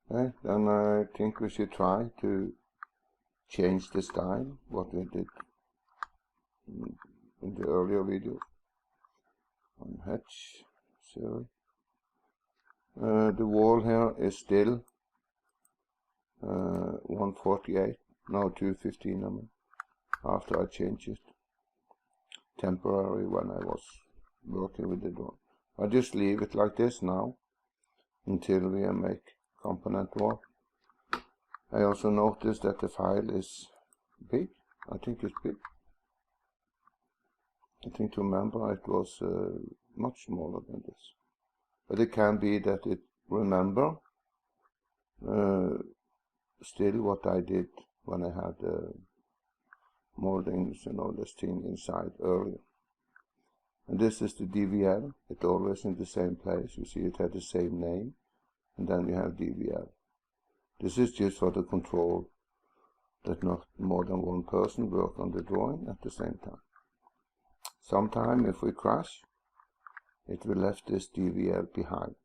Okay, then I think we should try to change the style, what we did in the earlier video. On hatch 0. The wall here is still 148, no 215 I mean, after I changed it temporarily when I was working with the drawing. I just leave it like this now until we make component wall. I also noticed that the file is big. I think it's big. I think to remember it was much smaller than this. But it can be that it remember still what I did when I had moldings and all this thing inside earlier. And this is the DVL. It's always in the same place. You see it had the same name. And then you have DVL. This is just for the control that not more than one person work on the drawing at the same time. Sometime if we crash, it will left this DVL behind.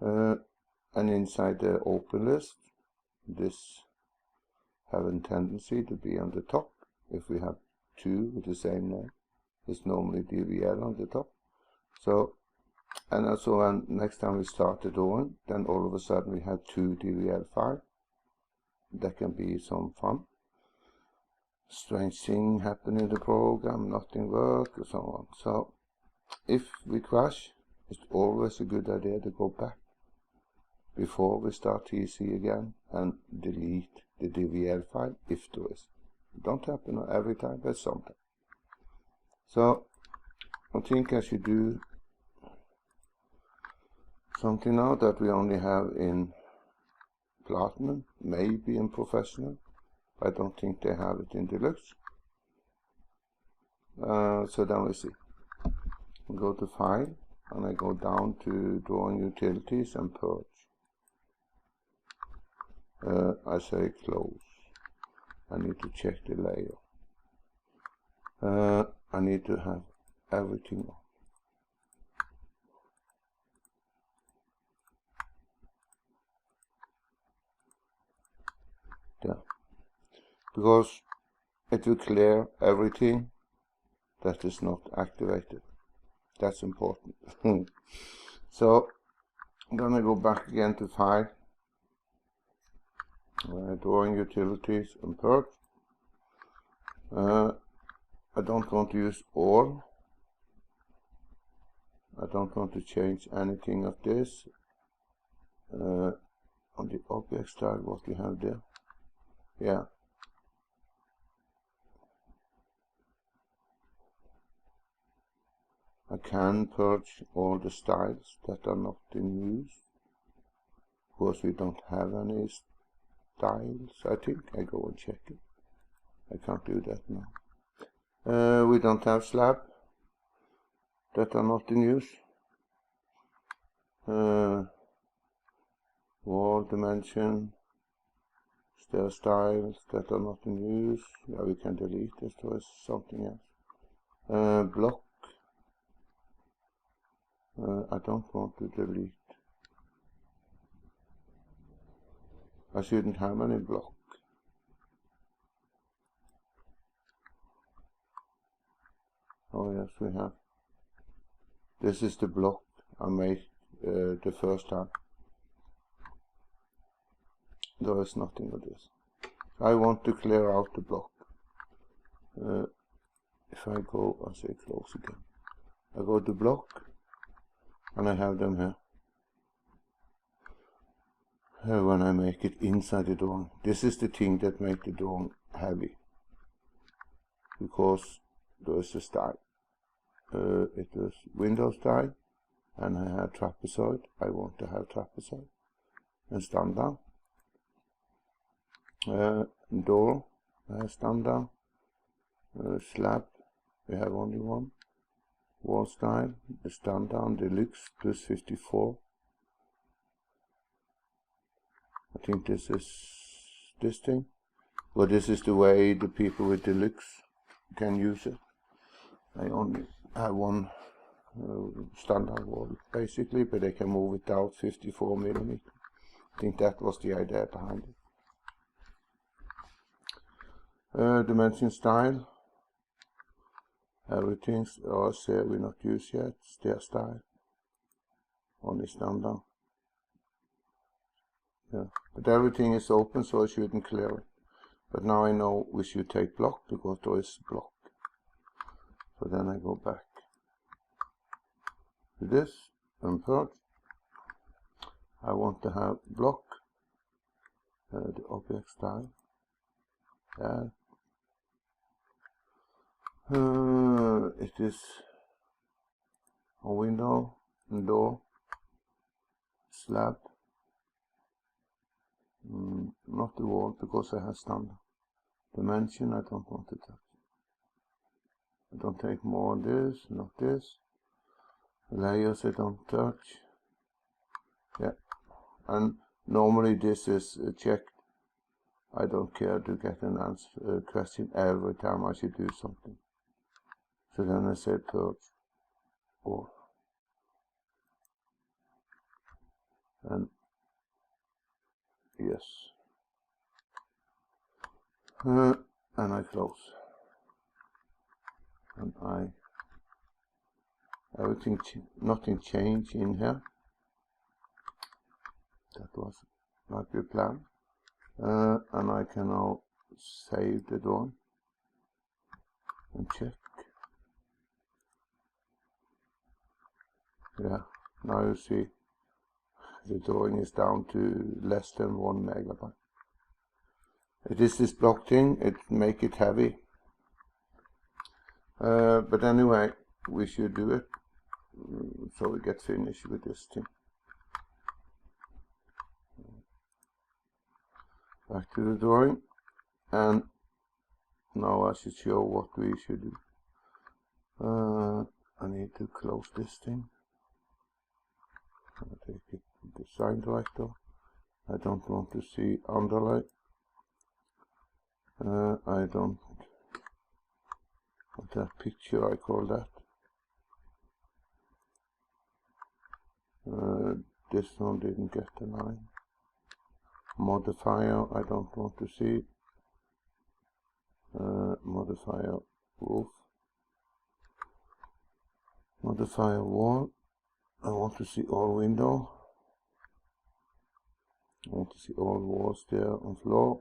And inside the open list, this have a tendency to be on the top. If we have two with the same name, it's normally DVL on the top. So, and also when next time we start the drawing, then all of a sudden we have two DVL files. That can be some fun. Strange thing happen in the program, nothing work, or so on. So, if we crash, it's always a good idea to go back before we start TC again and delete the DVL file if there is. It don't happen every time, but sometimes. So I think I should do something now that we only have in Platinum, maybe in Professional. I don't think they have it in Deluxe. So then we see. I go to File and I go down to Drawing Utilities and Purge. I say Close. I need to check the layer. I need to have everything on. There. Because it will clear everything that is not activated. That's important. So I'm gonna go back again to File, Drawing Utilities and Purge. I don't want to use all. I don't want to change anything of this. On the object style, what we have there. Yeah. I can purge all the styles that are not in use. Of course, we don't have any styles, I think. I go and check it. I can't do that now. We don't have slab that are not in use. Wall dimension, stair styles that are not in use. Yeah, we can delete this. There is something else. Block. I don't want to delete. I shouldn't have any block. Oh yes, we have. This is the block I made the first time. There is nothing of this. I want to clear out the block. If I go, I say close again. I go to block, and I have them here. When I make it inside the drawing. This is the thing that makes the drawing heavy. Because there is a style. It is window style, and I have trapezoid. I want to have trapezoid. And standard. Door, standard. Slab, we have only one. Wall style, the standard, deluxe, plus 54. I think this is this thing. Well, this is the way the people with deluxe can use it. I only have one standard wall, basically, but they can move it out 54 millimeter. I think that was the idea behind it. Dimension style. Everything's also we not use yet. Stair style. Only standard. Yeah, but everything is open, so I shouldn't clear it. But now I know we should take block because there is block. So then I go back to this and purge. I want to have block, the object style. Yeah. It is a window and door slab. Not the wall because I have standard. Dimension I don't want to touch. I don't take more of this, not this. Layers I don't touch. Yeah, and normally this is checked. I don't care to get an answer question every time I should do something. So then I say purge or and yes, and I close, and everything nothing change in here. That was like we planned, and I can now save the drawing and check. Yeah, now you see the drawing is down to less than 1 megabyte. It is this block thing, it make it heavy. But anyway, we should do it so we get finished with this thing. Back to the drawing, and now I should show what we should do. I need to close this thing. I'll take it to the sign director. I don't want to see underlay. I don't want that picture, I call that. This one didn't get the line. Modifier, I don't want to see. Modifier roof. Modifier wall. I want to see all window. I want to see all walls there on floor.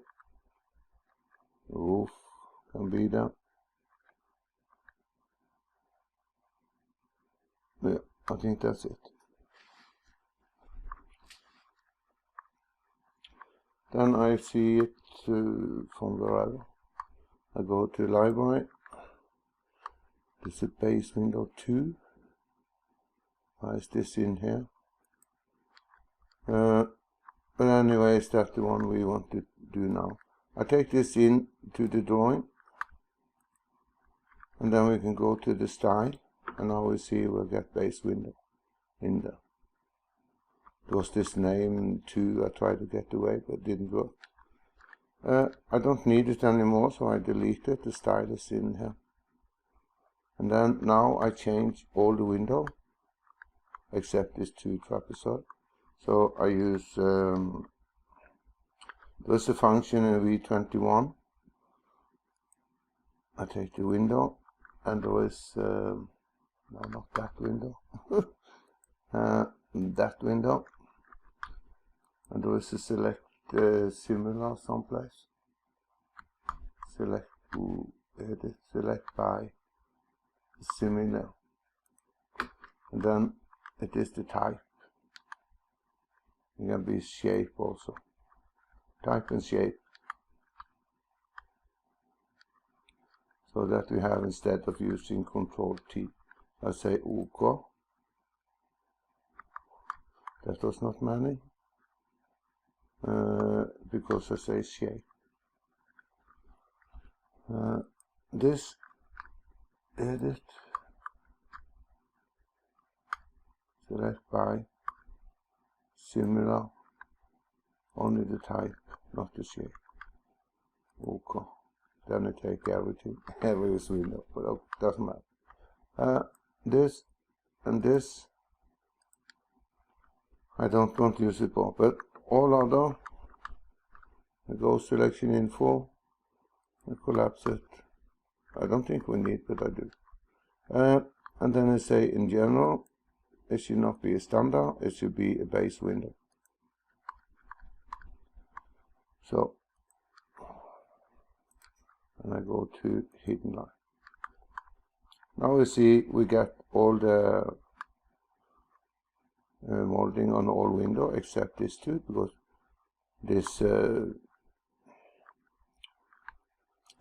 The roof can be there. Yeah, I think that's it. Then I see it from wherever. I go to library. This is base window 2. Why is this in here? But anyways, that's the one we want to do now. I take this in to the drawing, and then we can go to the style, and now we see we'll get base window in there. It was this name 2 I tried to get away, but it didn't work. I don't need it anymore, so I delete it. The style is in here. And then now I change all the window except this 2 trapezoid. So I use there's a function in V21. I take the window, and there is no, not that window. That window, and there is a select similar someplace. Select to edit, select by similar, and then it is the type. It can be shape also. Type and shape. So that we have, instead of using Control T, I say OK. That was not many. Because I say shape. This edit, select by, similar, only the type, not the shape. OK. Then I take everything, every window, but it doesn't matter. This and this, I don't want to use it more, but all other, I go selection info, I collapse it. I don't think we need, but I do. And then I say in general, it should not be a standard, it should be a base window. So, and I go to hidden line. Now we see we get all the molding on all window except this two, because this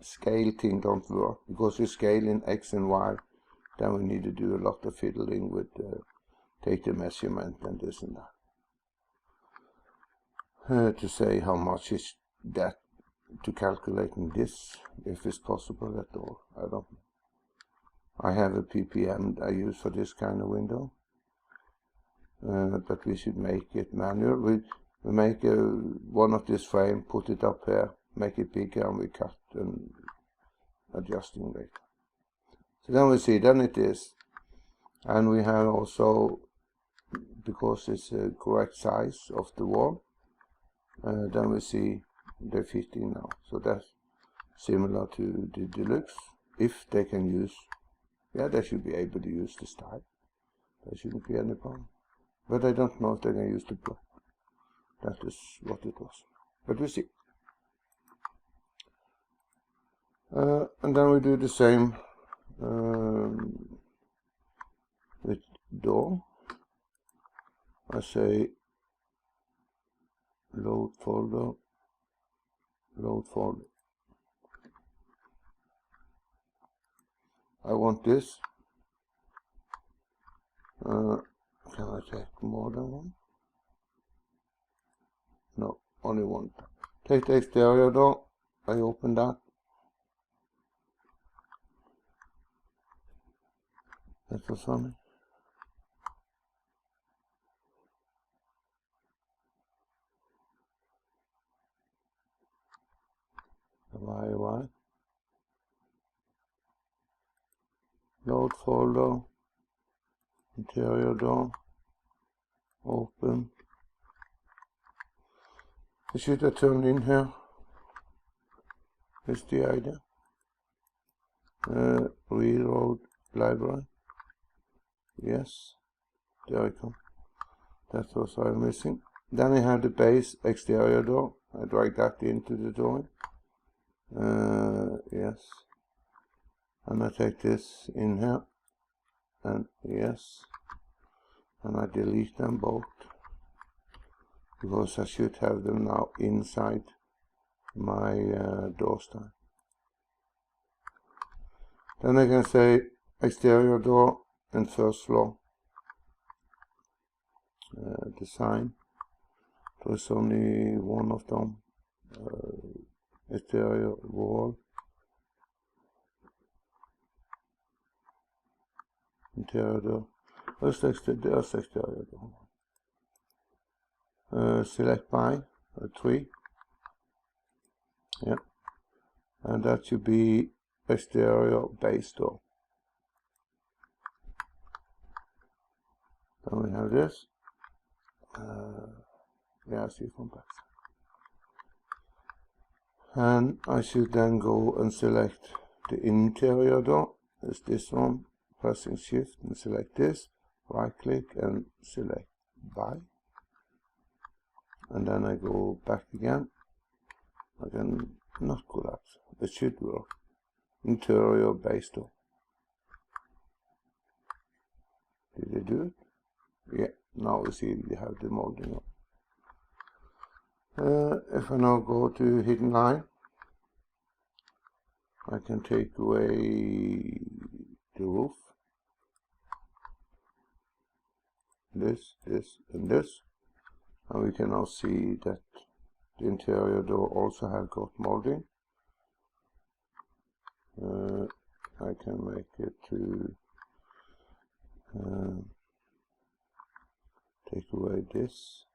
scale thing don't work. Because we scale in X and Y, then we need to do a lot of fiddling with take the measurement and this and that to say how much is that, to calculating this, if it's possible at all. I don't know. I have a ppm I use for this kind of window, but we should make it manual. We make one of this frame, put it up here, make it bigger, and we cut and adjusting later. So then we see, then it is, and we have also, because it's a correct size of the wall, then we see they're fitting now. So that's similar to the Deluxe. If they can use, yeah, they should be able to use the style. There shouldn't be any problem. But I don't know if they can use the block. That is what it was. But we see. And then we do the same with door. I say load folder, load folder. I want this. Can I take more than one? No, only one. Take the exterior door. I open that. That was funny. Why? Load folder, interior door, open. I should have turned in here. That's the idea. Reload library. Yes, there I come. That was what I'm missing. Then I have the base exterior door. I drag that into the drawing. Yes. And I take this in here. And yes. And I delete them both, because I should have them now inside my door style. Then I can say exterior door and first floor design. There's only one of them. Exterior wall, interior door. There's exterior door. Select by a tree. Yeah, and that should be exterior base door. Then we have this. Yeah, I see from back. And I should then go and select the interior door. It's this one. Pressing shift and select this. Right click and select by. And then I go back again. I can not collapse. It should work. Interior base door. Did they do it? Yeah. Now we see we have the molding up. If I now go to hidden line, I can take away the roof. This, and this. And we can now see that the interior door also have got molding. I can make it to take away this,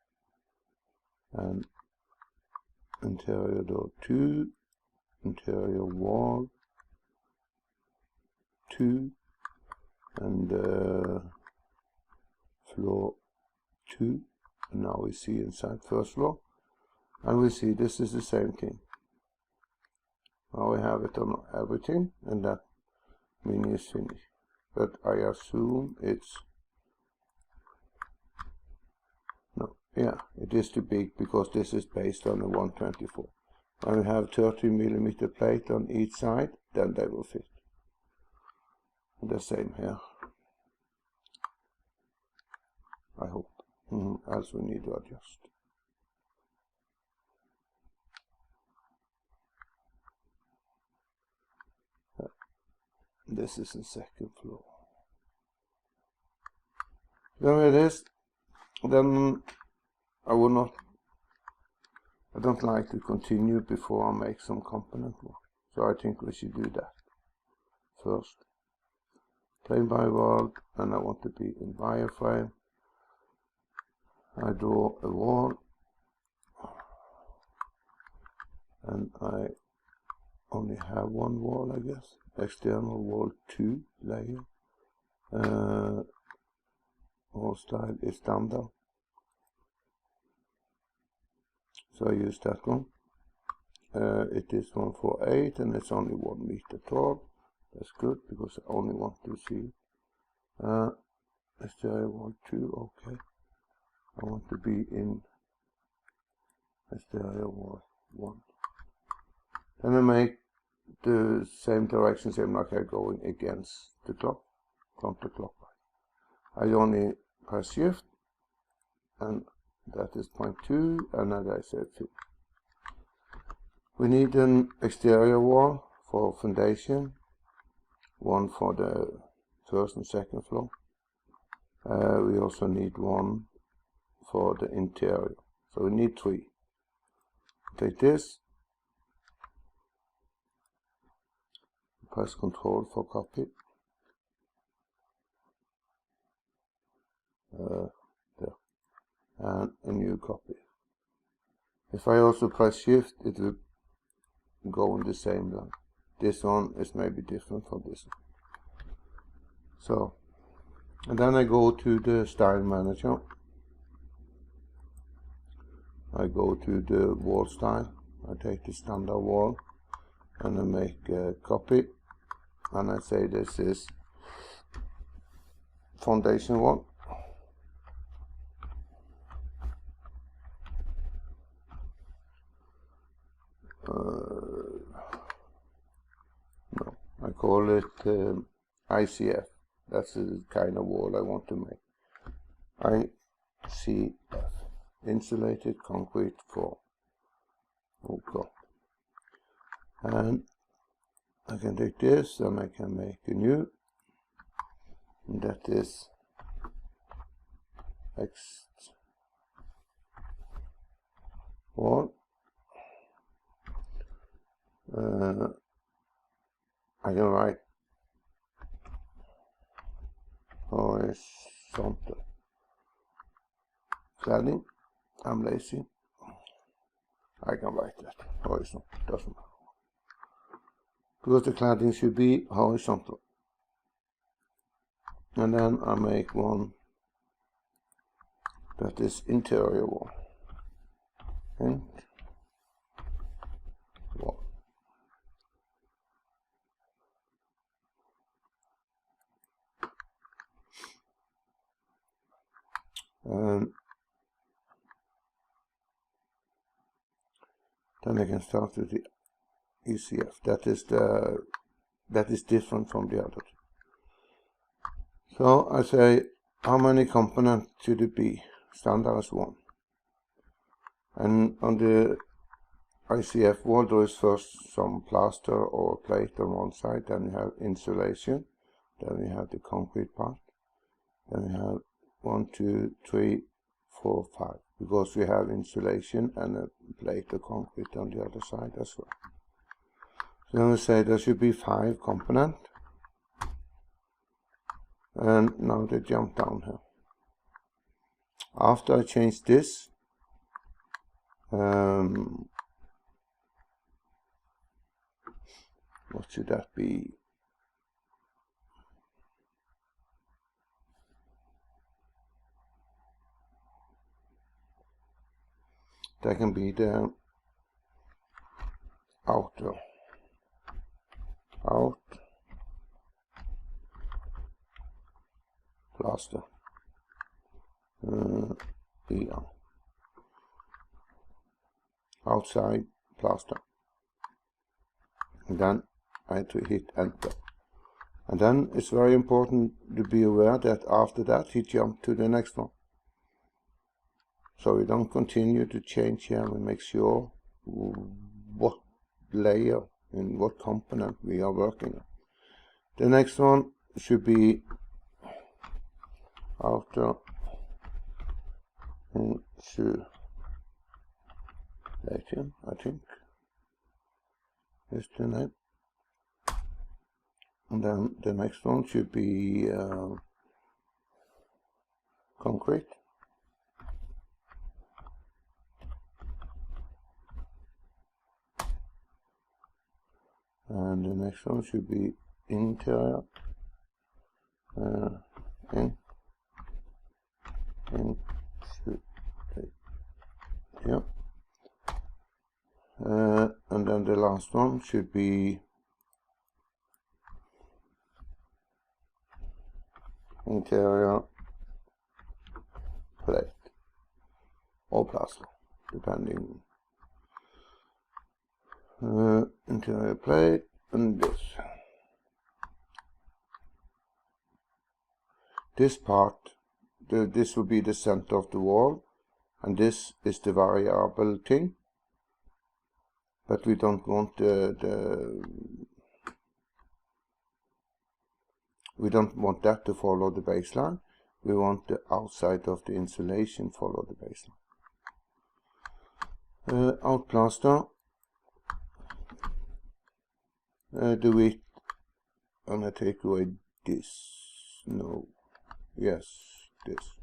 and interior door 2, interior wall 2, and floor 2. And now we see inside first floor. and we see this is the same thing. Now we have it on everything, and that mini is finished. But I assume it's no, yeah, it is too big because this is based on a 124. When we have 30mm plate on each side, then they will fit. The same here, I hope. Else we need to adjust. This is the second floor. Then it is. Then I don't like to continue before I make some component work. So I think we should do that first. Plane by wall, and I want to be in wireframe. I draw a wall, and I only have one wall, I guess. External wall 2 layer. Wall style is standard, so I use that one. It is 148 and it's only 1 meter tall. That's good because I only want to see exterior wall 2. Okay, I want to be in exterior wall 1. Then I make the same direction, same like I'm going against the clock, counterclockwise. I only press shift, and that is 0.2, and as I said, we need an exterior wall for foundation, one for the first and second floor. We also need one for the interior, so we need 3. Take this, press Ctrl for copy. There, and a new copy. If I also press shift, it will go on the same line. This one is maybe different from this one. So, and then I go to the style manager. I go to the wall style. I take the standard wall and I make a copy, and I say this is foundation wall. No, I call it ICF. That's the kind of wall I want to make. ICF, insulated concrete floor. Okay. And I can take this and I can make a new, and that is X wall. I can write horizontal cladding. I'm lazy. I can write that horizontal, doesn't matter. Because the cladding should be horizontal. And then I make one that is interior wall. And wall. Then I can start with the ECF. That is different from the other. So I say, how many components should it be? Standard is 1. And on the ICF wall, there is first some plaster or plate on one side, then you have insulation, then we have the concrete part, then we have 1, 2, 3, 4, 5, because we have insulation and a plate of concrete on the other side as well. So then we say there should be 5 components, and now they jump down here. After I change this, what should that be? That can be the outer out plaster, yeah, outside plaster. And then I had to hit enter. And then it's very important to be aware that after that he jumped to the next one. So we don't continue to change here. We make sure what layer and what component we are working on. The next one should be outer insulation, I think is the name. And then the next one should be concrete. And the next one should be interior. Yeah. And then the last one should be interior plate or plaster, depending. Interior plate and this part, this will be the center of the wall, and this is the variable thing, but we don't want we don't want that to follow the baseline. We want the outside of the insulation follow the baseline. Out plaster, the width, and I take away this. No, yes, this.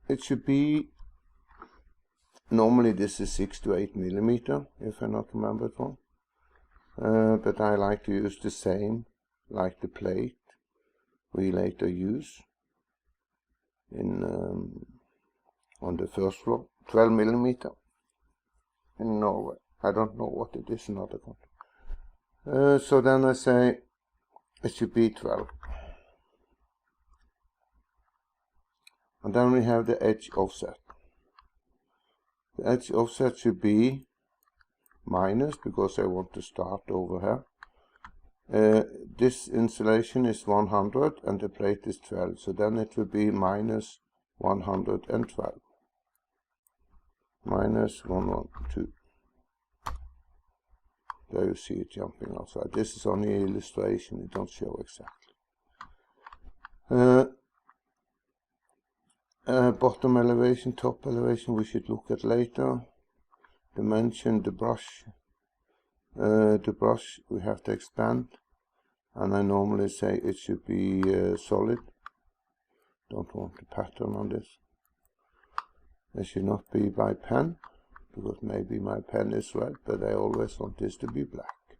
It should be, normally this is 6 to 8 millimeter, if I not remember it wrong. But I like to use the same, like the plate we later use in on the first floor, 12 millimeter in Norway. I don't know what it is in other countries. So then I say it should be 12. And then we have the edge offset. The edge offset should be minus, because I want to start over here. This insulation is 100 and the plate is 12, so then it will be minus 112. Minus 112. There you see it jumping outside. This is only an illustration, it don't show exactly. Bottom elevation, top elevation we should look at later. Dimension, the brush we have to expand, and I normally say it should be solid. Don't want the pattern on this. It should not be by pen, because maybe my pen is red, but I always want this to be black.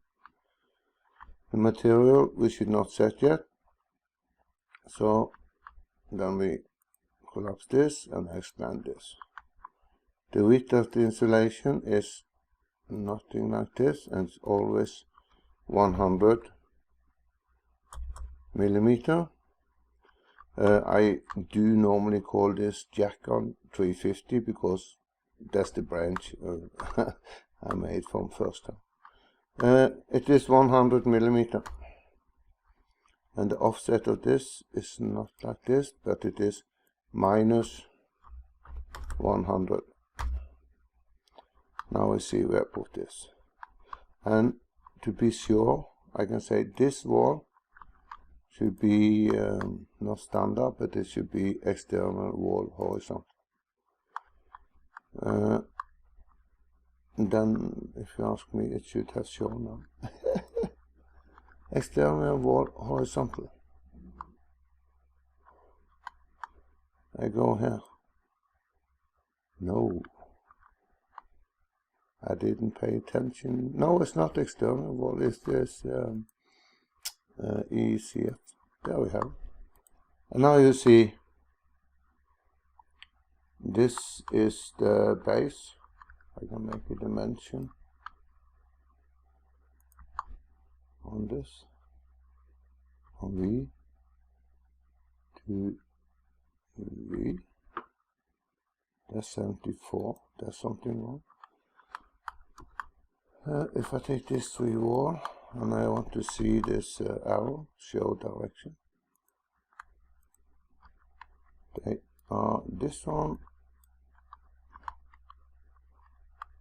The material we should not set yet, so then we collapse this and expand this. The width of the insulation is nothing like this, and it's always 100 millimeter. I do normally call this jack on 350 because that's the branch I made from first time. It is 100 millimeter, and the offset of this is not like this, but it is minus 100. Now I see where I put this, and to be sure I can say this wall should be not standard, but it should be external wall horizontal. Then if you ask me, it should have shown now. External wall horizontal. I go here. No, I didn't pay attention. No, it's not external wall, it's this ECF. There we have it. And now you see This is the base. I can make a dimension on this, on V to V. That's 74. There's something wrong. If I take this 3 wall and I want to see this arrow show direction, this one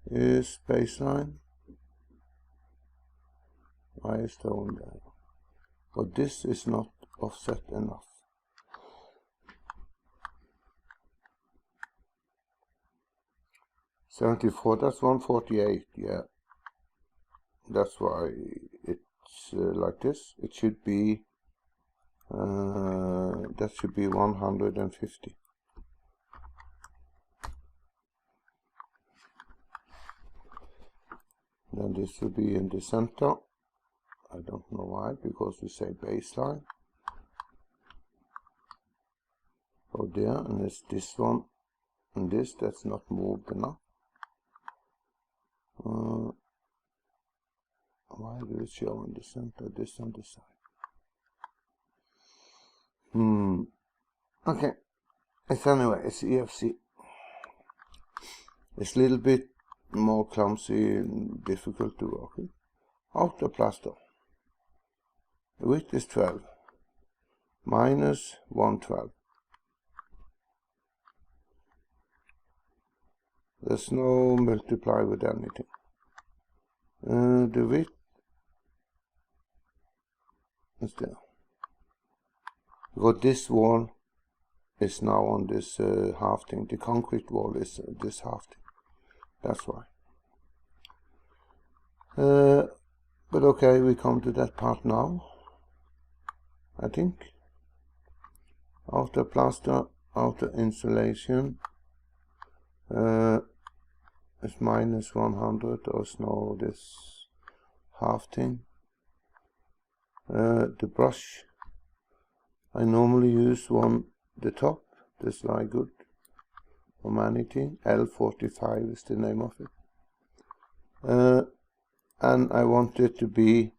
is baseline. Why is the one there? But this is not offset enough. $74, that's 148, yeah. That's why it's like this. It should be, that should be 150. Then this will be in the center. I don't know why, because we say baseline. Oh there, and it's this one and this that's not moved enough. Why do it show in the center, this on the side? Okay. It's anyway, it's EFC. It's a little bit more clumsy and difficult to work with. Outer plaster. The width is 12. Minus 112. There's no multiply with anything. The width is there. Because this wall is now on this hafting. The concrete wall is this hafting. That's why. But okay, we come to that part now. I think. Outer plaster, outer insulation. It's minus 100, there's no this hafting. The brush, I normally use the top, this is very good for anything. L45 is the name of it. And I want it to be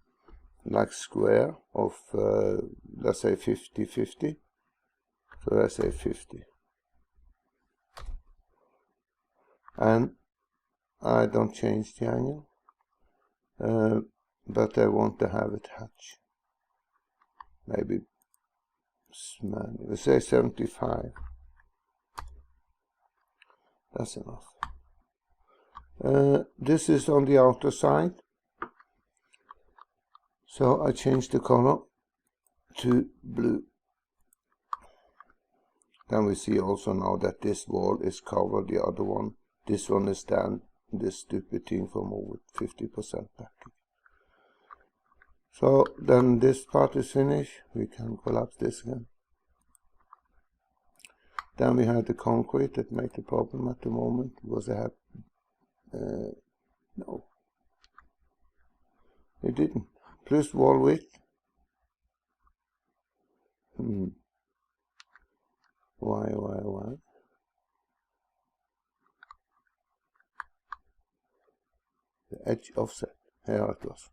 like square of, let's say 50-50. So I say 50. And I don't change the angle, but I want to have it hatch. Maybe, let's say 75. That's enough. This is on the outer side. So I change the color to blue. Then we see also now that this wall is covered, the other one. This one is done. This stupid thing from over 50% back. So then this part is finished. We can collapse this again. Then we have the concrete that made the problem at the moment because I have no, it didn't. Plus wall width. Why? The edge offset. Here it was.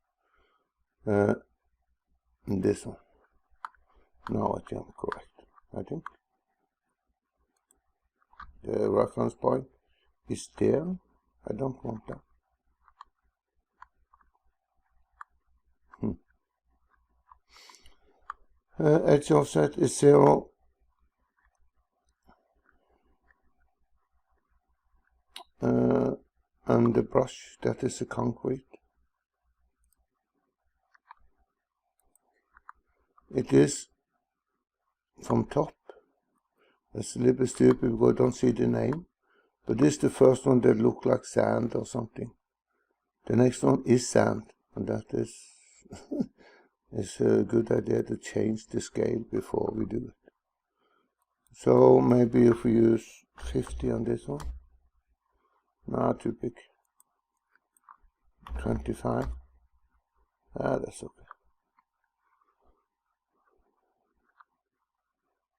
This one. Now I am correct. I think the reference point is there. I don't want that. Edge offset is 0. And the brush, that is the concrete. It is from top. That's a little bit stupid because I don't see the name. But this is the first one that looks like sand or something. The next one is sand. And that is is a good idea to change the scale before we do it. So maybe if we use 50 on this one. No, too big. 25. That's okay.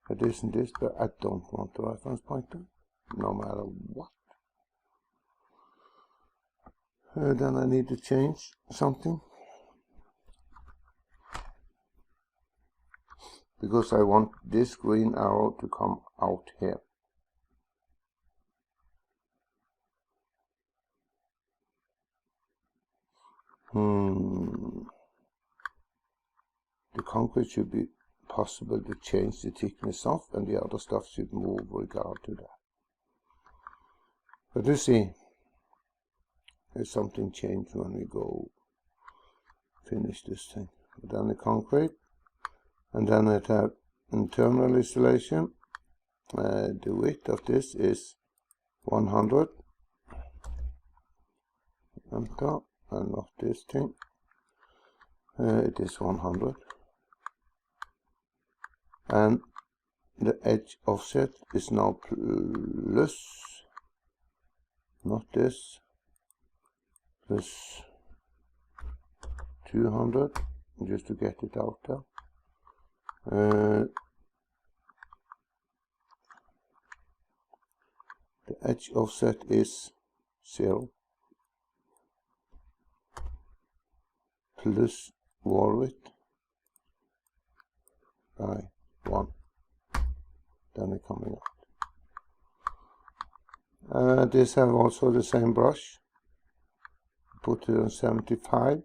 It isn't this, but I don't want the reference pointer. no matter what. Then I need to change something, because I want this green arrow to come out here. The concrete should be possible to change the thickness of, and the other stuff should move regard to that. But you see, there's something changed when we go finish this thing. Then the concrete, and then it have internal installation. The width of this is 100. Enter, and not this thing. It is 100. And the edge offset is now plus, not this, plus 200, just to get it out there. The edge offset is 0 plus wall width by 1. Then it's coming out. This have also the same brush. Put it on 75,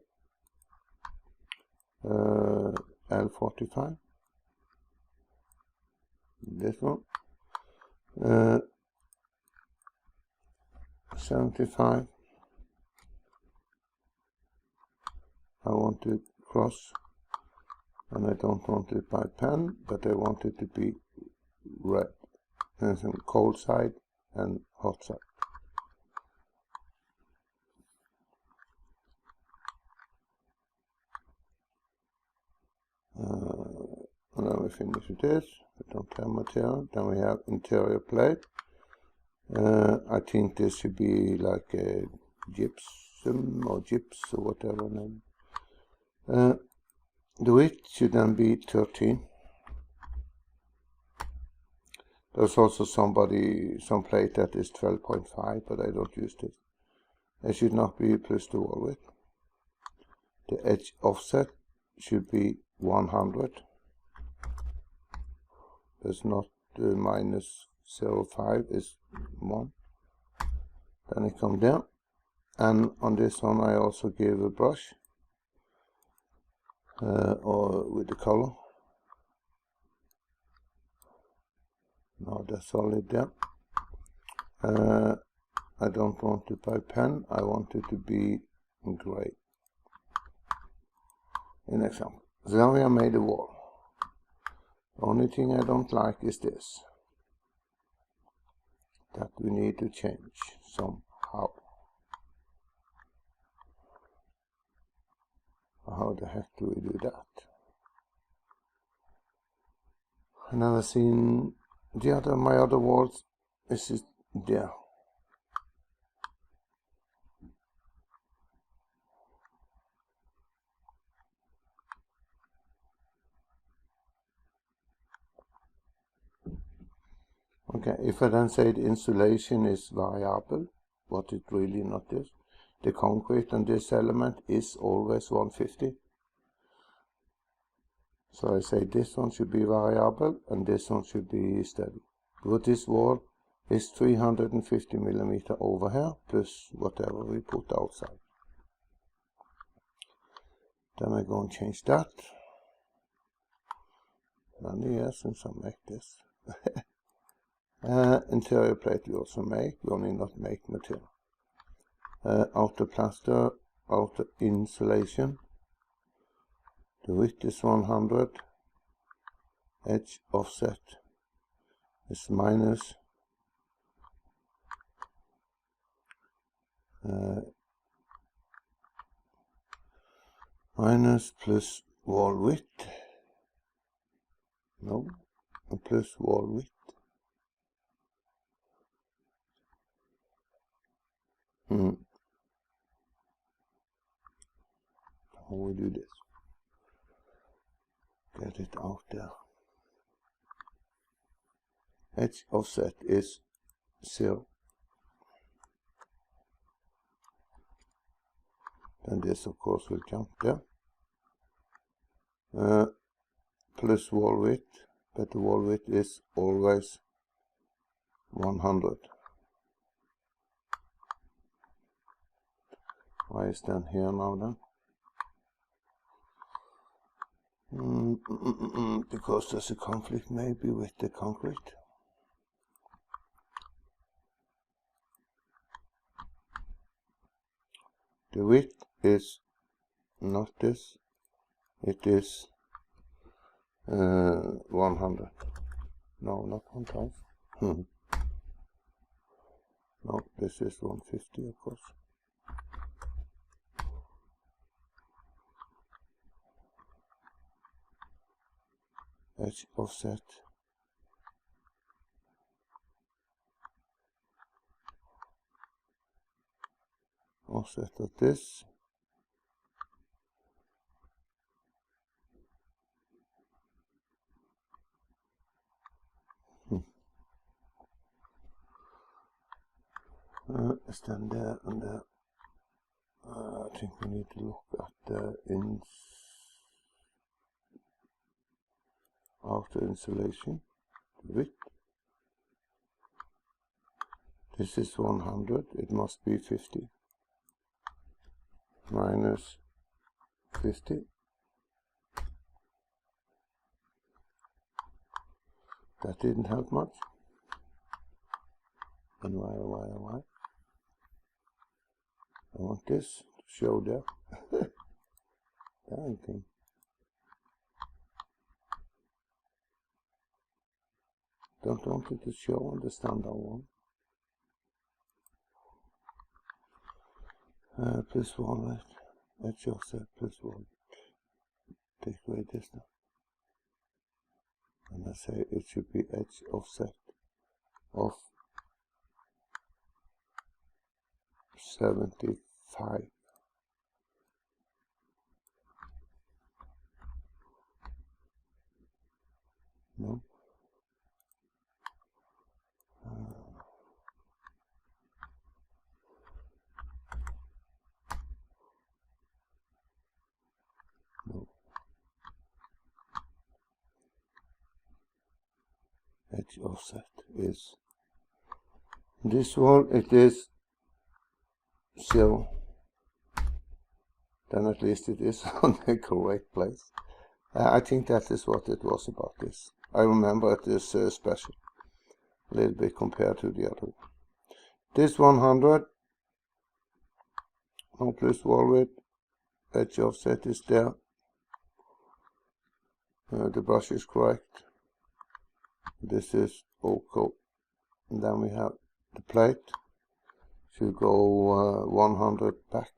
L45. This one. 75. I want it cross, and I don't want it by pen, but I want it to be red. And some cold side and hot side. And then we finish with this. We don't have material. Then we have interior plate. I think this should be like a gypsum or gyps or whatever name. The width should then be 13. There's also some plate that is 12.5, but I don't use this. It should not be plus the wall width. The edge offset should be 100. There's not minus 0.5 is 1. Then it comes down. And on this one I also give a brush or with the color. Now that's solid there. I don't want it by pen, I want it to be gray. An example. So now we have made a wall. The only thing I don't like is this. That we need to change somehow. How the heck do we do that? I've never seen my other walls. This is there. Okay, if I then say the insulation is variable, what it really not is, the concrete on this element is always 150. So I say this one should be variable and this one should be steady. But this wall is 350 millimeter over here, plus whatever we put outside. Then I go and change that. And yes, since I make this. Interior plate we also make, we only not make material. Outer plaster, outer insulation. The width is 100. Edge offset is minus. Minus plus wall width. No, plus wall width. How we do this? Get it out there. Edge offset is 0. Then this of course will jump there. Plus wall width, but the wall width is always 100. Why is that here now then? Because there's a conflict maybe with the concrete. The width is not this, it is 100. No, not 1000. No, this is 150 of course. Edge offset. Offset of this. Stand there and there. I think we need to look at the outer insulation width. This is 100, it must be 50. Minus 50. That didn't help much. And why? I want this to show there. Dang thing. Don't want it to show on the standard one. Plus wall width, edge offset plus wall. Take away this now. And I say it should be edge offset of 75. No. No. Edge offset is this one, it is 0. Then at least it is on the correct place. I think that is what it was about this. I remember it is special, a little bit compared to the other one. This 100, no plus wall width, edge offset is there. The brush is correct. This is OK. And then we have the plate. Should go 100 back.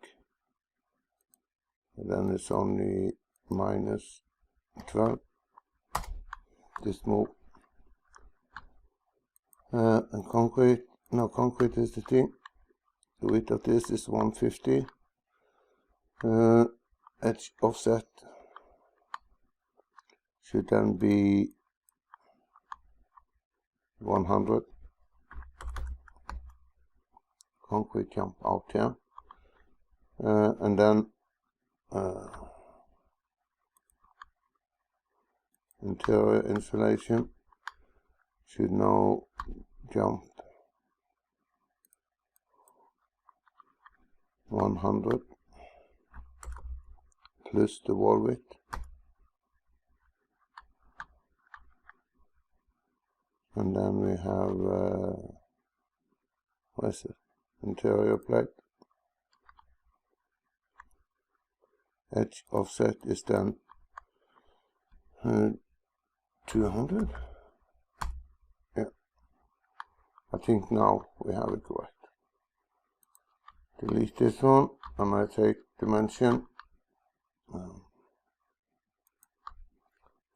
And then it's only minus 12. This move. And concrete. No, concrete is the thing. The width of this is 150. Edge offset should then be 100. Concrete jump out here. And then interior insulation should now jump 100 plus the wall width. And then we have what is it? Interior plate. Edge offset is then 200. Yeah, I think now we have it correct. Delete this one, and I take dimension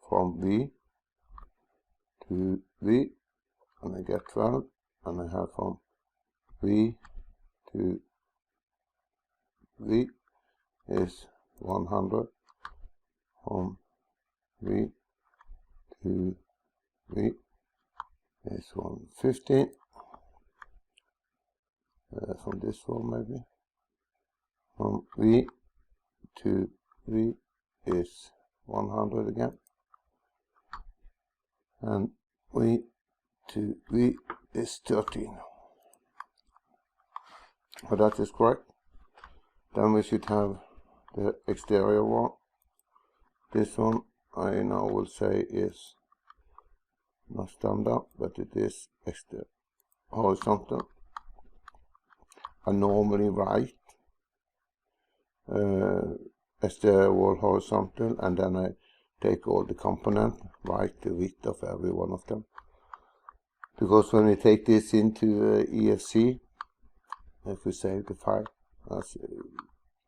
from V to V, and I get 12, and I have from V to V is 100, from V to V is 150, from this wall maybe. From V to V is 100 again, and V to V is 13. But that is correct. Then we should have the exterior wall. This one I now will say is not standard, but it is horizontal. I normally write exterior wall horizontal, and then I take all the components, write the width of every one of them. Because when we take this into EFC, if we save the file as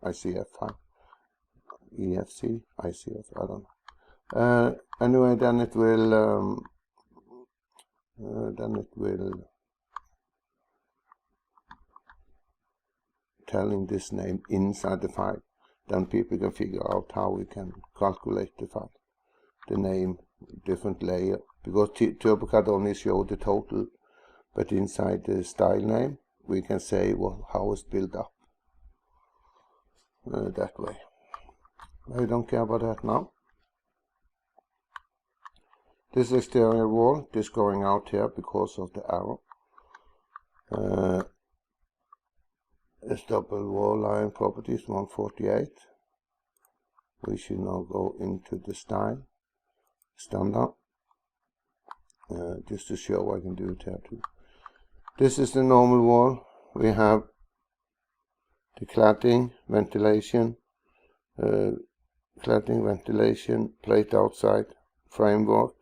ICF file, EFC, ICF, I don't know. Anyway, then it will telling this name inside the file. Then people can figure out how we can calculate the file, the name, different layer, because TurboCAD only shows the total, but inside the style name we can say how it's built up that way. I don't care about that now. This exterior wall, this going out here because of the arrow. This double wall line properties 148. We should now go into the style, standard, just to show I can do it here too. This is the normal wall. We have the cladding, ventilation, plate outside, framework,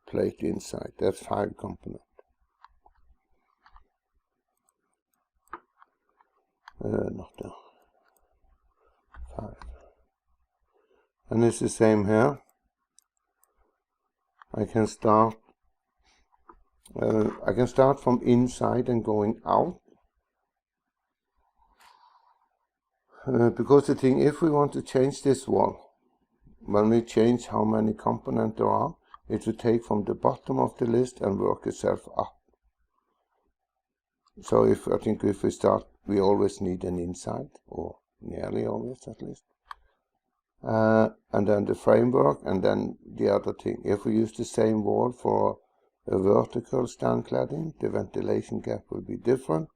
plate inside. That's 5 components. Not there. 5. And it's the same here. I can start from inside and going out. Because the thing, if we want to change this wall, when we change how many components there are, it will take from the bottom of the list and work itself up. So I think if we start, we always need an inside, or nearly always at least. And then the framework, and then the other thing. If we use the same wall for a vertical stand cladding, the ventilation gap will be different.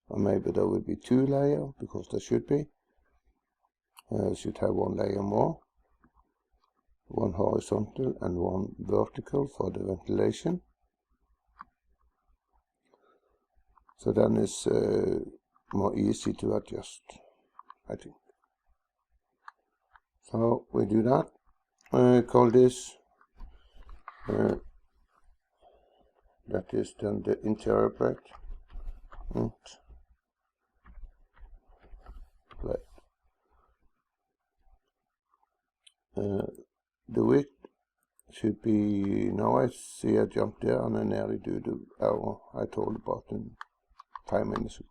Or maybe there will be 2 layers, because there should be. Should have 1 layer more. 1 horizontal and 1 vertical for the ventilation. So then it's more easy to adjust, I think. So we do that. Call this, that is then the interior plate. The width should be, now I see I jumped there and I nearly do the arrow I told about in 5 minutes ago.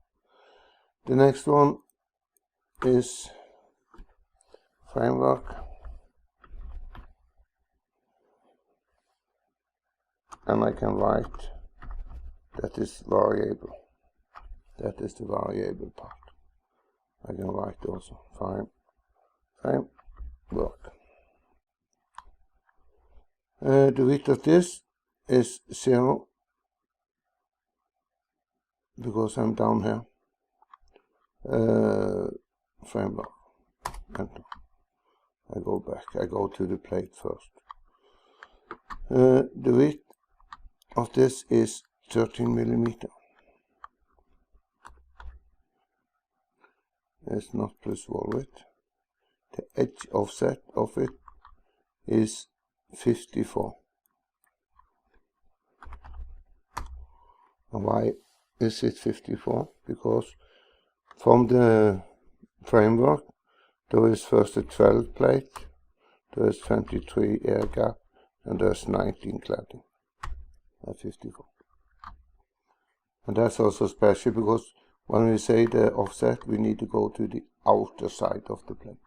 The next one is framework, and I can write that is variable. That is the variable part. I can write also framework. The width of this is 0 because I'm down here. Framework. Enter. I go back. I go to the plate first. The width of this is 13 millimeter. It's not plus wall width. The edge offset of it is 54. And why is it 54? Because from the framework there is first a 12 plate, there is 23 air gap, and there's 19 cladding at 54. And that's also special because when we say the offset, we need to go to the outer side of the plate.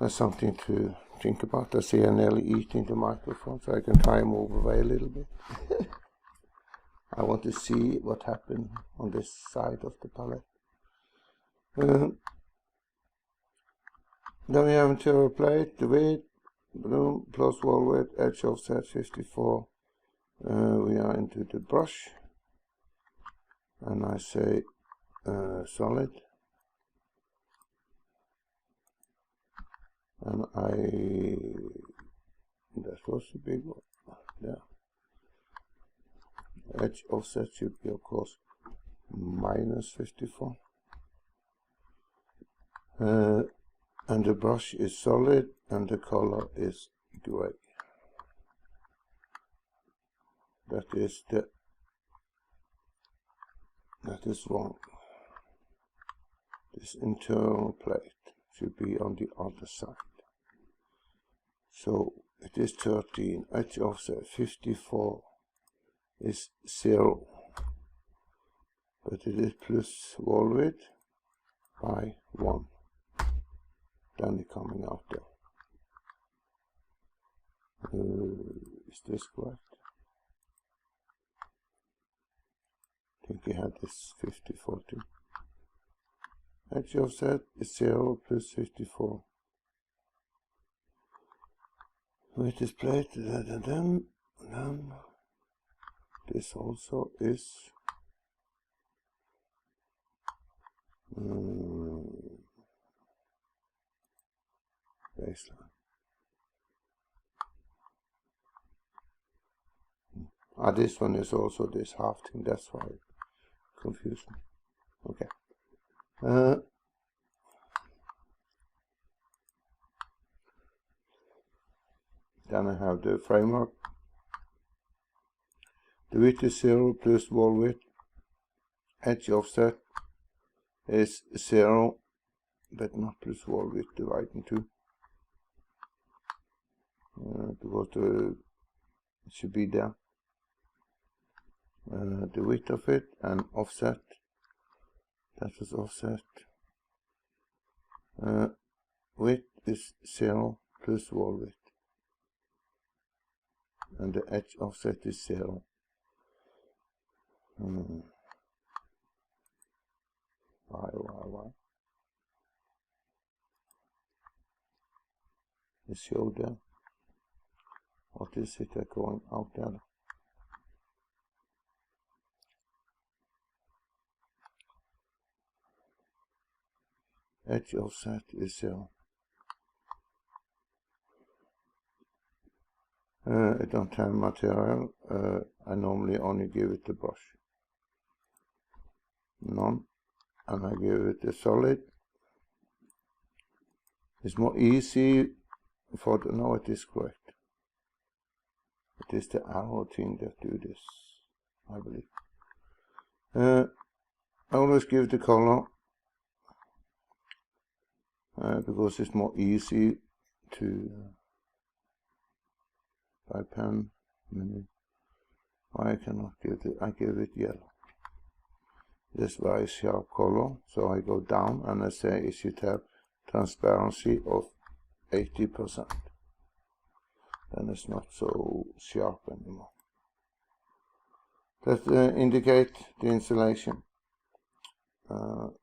That's something to think about. I see I nearly eating the microphone, so I can try and move away a little bit. I want to see what happened on this side of the palette. Then we have interior plate, the width, bloom, plus wall width, edge offset 54. We are into the brush, and I say solid, and that was a big one. Yeah. Edge offset should be, of course, minus 54. And the brush is solid, and the color is gray. That is wrong. This internal plate should be on the other side. So it is 13. Edge offset 54 is 0, but it is plus wall width by 1. Then it's coming out there. Is this correct? I think we had this 54 too. Edge offset is 0 plus 54. With this plate, then this also is baseline. This one is also this half thing, that's why it confused me. Okay. Then I have the framework. The width is 0 plus wall width. Edge offset is 0, but not plus wall width divided in 2. Because it should be there. The width of it and offset. That is offset. Width is 0 plus wall width. And the edge offset is 0. Why? It's showed there. What is it going out there? Edge offset is 0. I don't have material. I normally only give it the brush. None. And I give it a solid. It's more easy for the, no, it is correct. It is the arrow thing that do this, I believe. I always give the color because it's more easy to by pen. Why I cannot give it? I give it yellow. This very sharp color, so I go down and I say it should have transparency of 80%. Then it's not so sharp anymore. That indicate the insulation.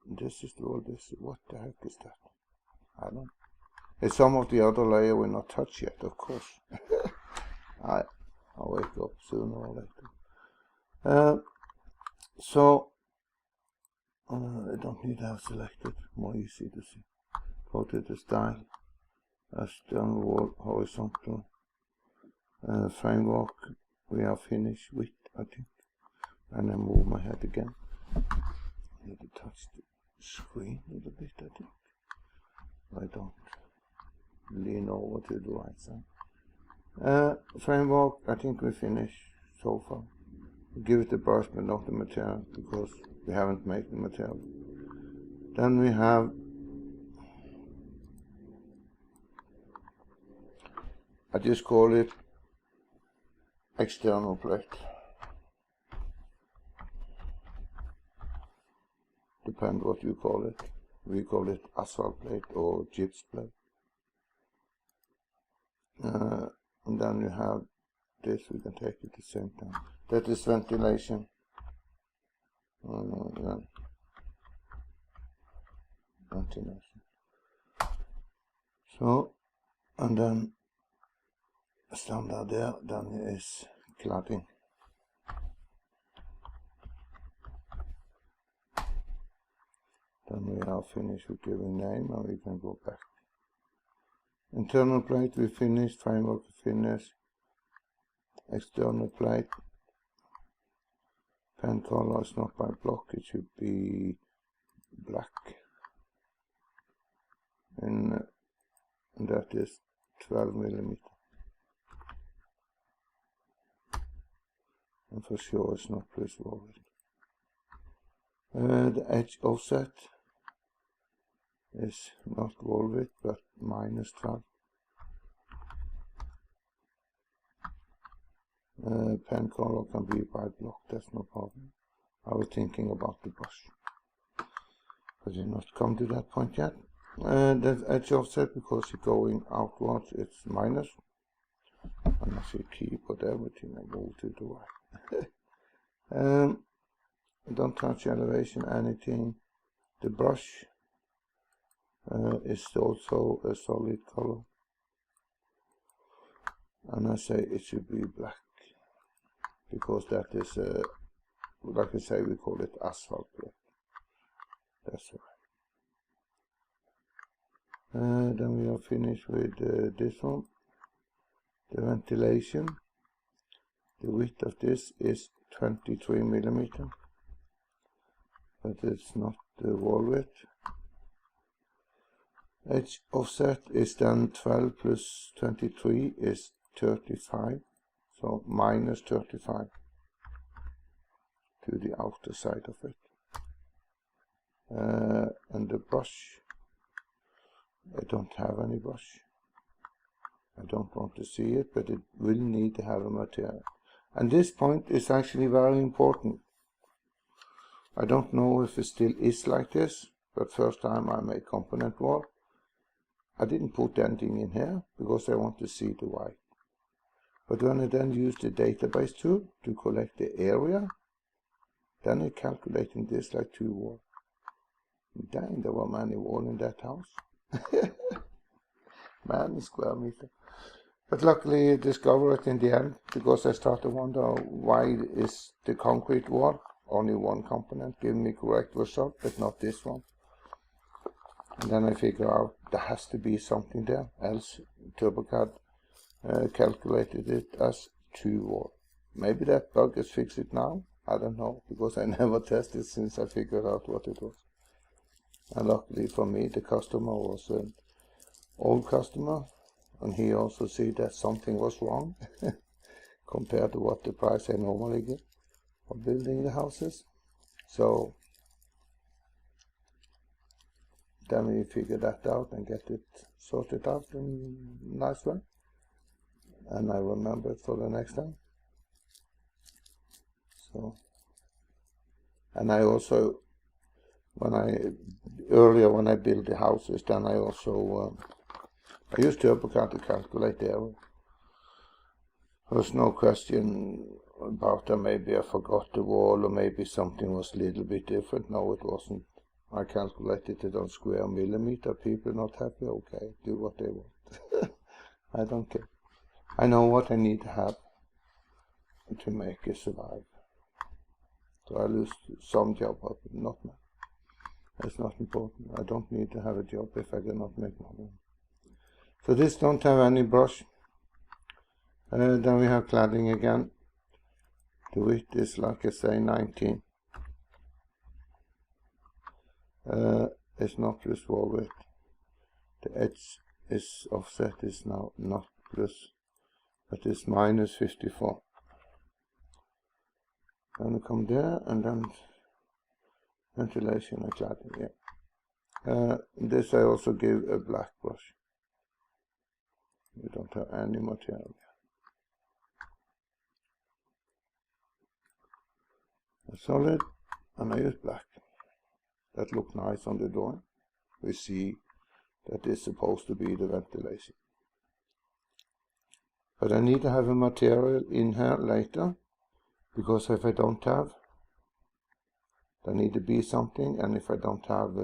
This is all this. What the heck is that? I don't. It's some of the other layer will not touch yet, of course. I'll wake up sooner or later. So I don't need to have selected. More easy to see. Go to the style. External wall, horizontal. Framework. We are finished with, I think. And then move my head again. I need to touch the screen a little bit, I think. I don't lean over to the right side. Framework, I think we finished so far. Give it the brush but not the material because we haven't made the material. Then we have I just call it external plate. Depend what you call it. We call it asphalt plate or gyps plate. And then you have this, we can take it at the same time. That is ventilation. Yeah. Ventilation. So, and then standard there, then is cladding. Then we are finished with giving name and we can go back. Internal plate we finished, framework we finished, external plate. Pen color is not by block, it should be black. And that is 12mm. And for sure it's not plus velvet. The edge offset is not velvet but -12. Pen color can be by block, that's no problem. I was thinking about the brush, but did not come to that point yet. The edge offset, because it's going outwards, it's minus. And I should keep everything and move to the right. Don't touch elevation, anything. The brush is also a solid color. And I say it should be black, because that is, like I say, we call it asphalt black. That's right. Then we are finished with this one. The ventilation. The width of this is 23mm, but it's not the wall width. Edge offset is then 12 plus 23 is 35, so -35 to the outer side of it. And the brush, I don't have any brush. I don't want to see it, but it will need to have a material. And this point is actually very important. I don't know if it still is like this, but first time I made component wall, I didn't put anything in here because I want to see the white. But when I then use the database tool to collect the area, then I'm calculating this like 2 walls. Dang, there were many walls in that house. Many square meter. But luckily I discovered it in the end, because I started to wonder why is the concrete wall only one component giving me correct result, but not this one. And then I figure out there has to be something there, else TurboCAD calculated it as 2 walls. Maybe that bug is fixed it now, I don't know, because I never tested since I figured out what it was. And luckily for me, the customer was an old customer, and he also see that something was wrong compared to what the price I normally get for building the houses. So then we figure that out and get it sorted out in a nice way. And I remember it for the next time. So, and I also, when I build the houses, then I also I use TurboCAD to calculate the area. There's no question about that. Maybe I forgot the wall, or maybe something was a little bit different. No, it wasn't. I calculated it on square millimeter. People not happy, okay, do what they want. I don't care. I know what I need to have to make it survive. So I lose some job, but not much. It's not important. I don't need to have a job if I cannot make money. So this don't have any brush. Then we have cladding again. The width is, like I say, 19. It's not plus wall width. The edge is offset is now not plus, but it's -54. Then we come there, and then ventilation and cladding, yeah. This I also give a black brush. We don't have any material. A solid, and I use black. That looks nice on the drawing. We see that is supposed to be the ventilation. But I need to have a material in here later, because if I don't have, there need to be something, and if I don't have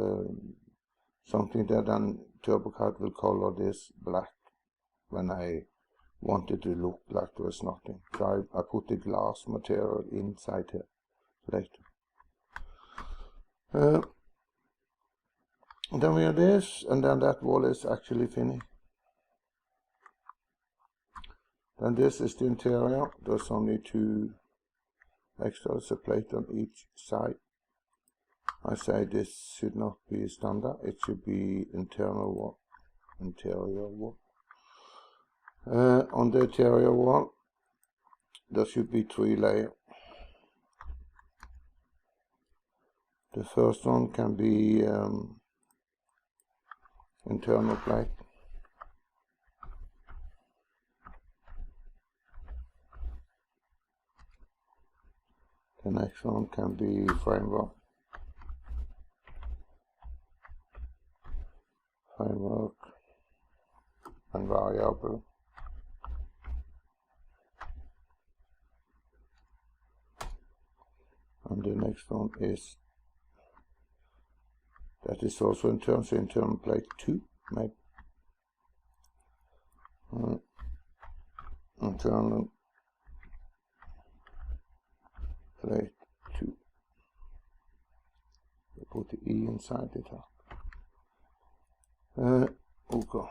something there, then TurboCAD will color this black when I want it to look like there is nothing. So I put the glass material inside here later. Then we have this, and then that wall is actually finished. Then this is the interior. There's only 2 extras, a plate on each side. I say this should not be standard, it should be internal wall, interior wall. On the interior wall, there should be 3 layers. The first one can be internal plate. The next one can be framework. Framework and variable. And the next one is, that is also internal plate 2, maybe. Internal plate 2. We put the E inside it. Okay.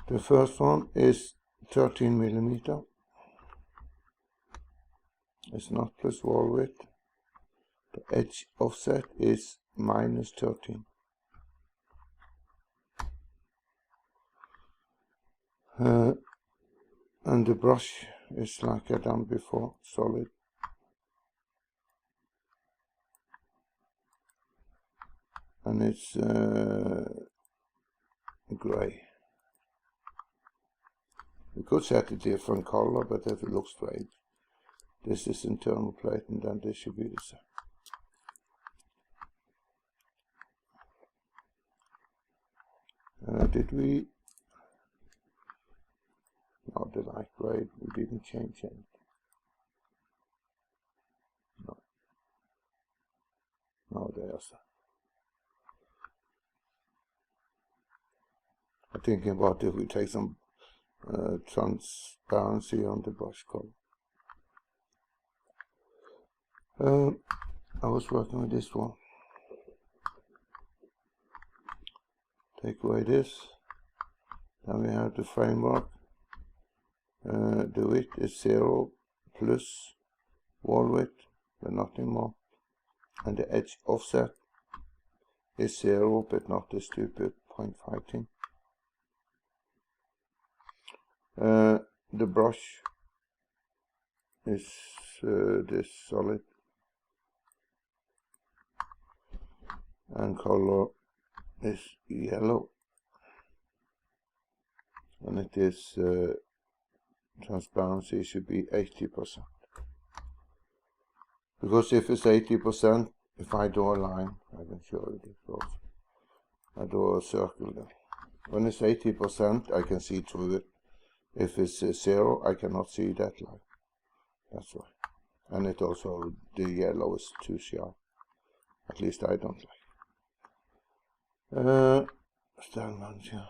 The first one is 13 millimeter. It's not plus wall width. The edge offset is minus 13. And the brush is like I done before, solid. And it's gray. We could set a different color, but if it looks strange. This is internal plate, and then this should be the same. Did we? No, the light gray, we didn't change it. No. No, there's. I'm thinking about if we take some transparency on the brush color. I was working with this one. Take away this. Then we have the framework. The width is 0 plus wall width, but nothing more. And the edge offset is 0, but not the stupid 0.5 thing. The brush is this solid, and color is yellow, and it is transparency should be 80%, because if it's 80%, if I draw a line, I can show you this also. I draw a circle there. When it's 80%, I can see through it. If it's 0, I cannot see that line. That's why. And it also, the yellow is too sharp. At least I don't like. Stellmanager.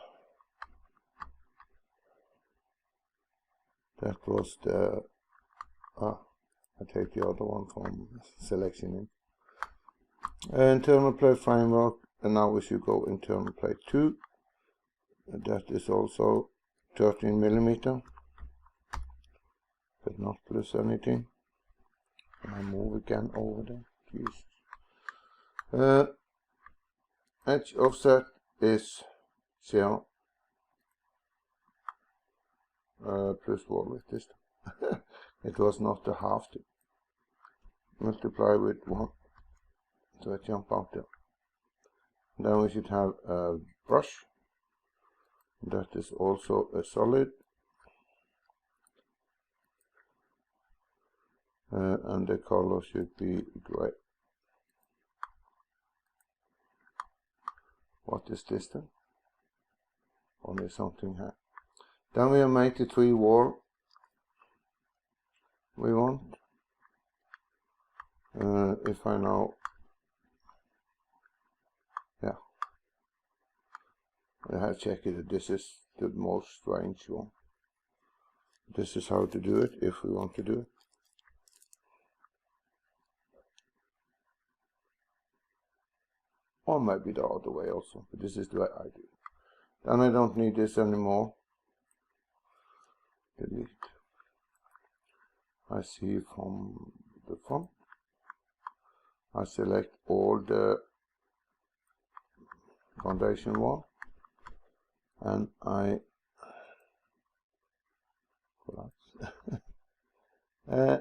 That was the. I take the other one from selection in. Internal plate framework, and now we should go internal plate 2. That is also 13 millimeter, but not plus anything. And I move again over there. Jesus. Edge offset is 0. Plus wall width this time. It was not the half to multiply with 1, so I jump out there. Then we should have a brush. That is also a solid, and the color should be gray. What is this then? Only something here. Then we have made the 3 wall we want. If I now, yeah, I have checked it. This is the most strange one. This is how to do it if we want to do it. Or maybe the other way also, but this is the way I do it. Then I don't need this anymore. Delete. I see from the front. I select all the foundation wall, and I collapse.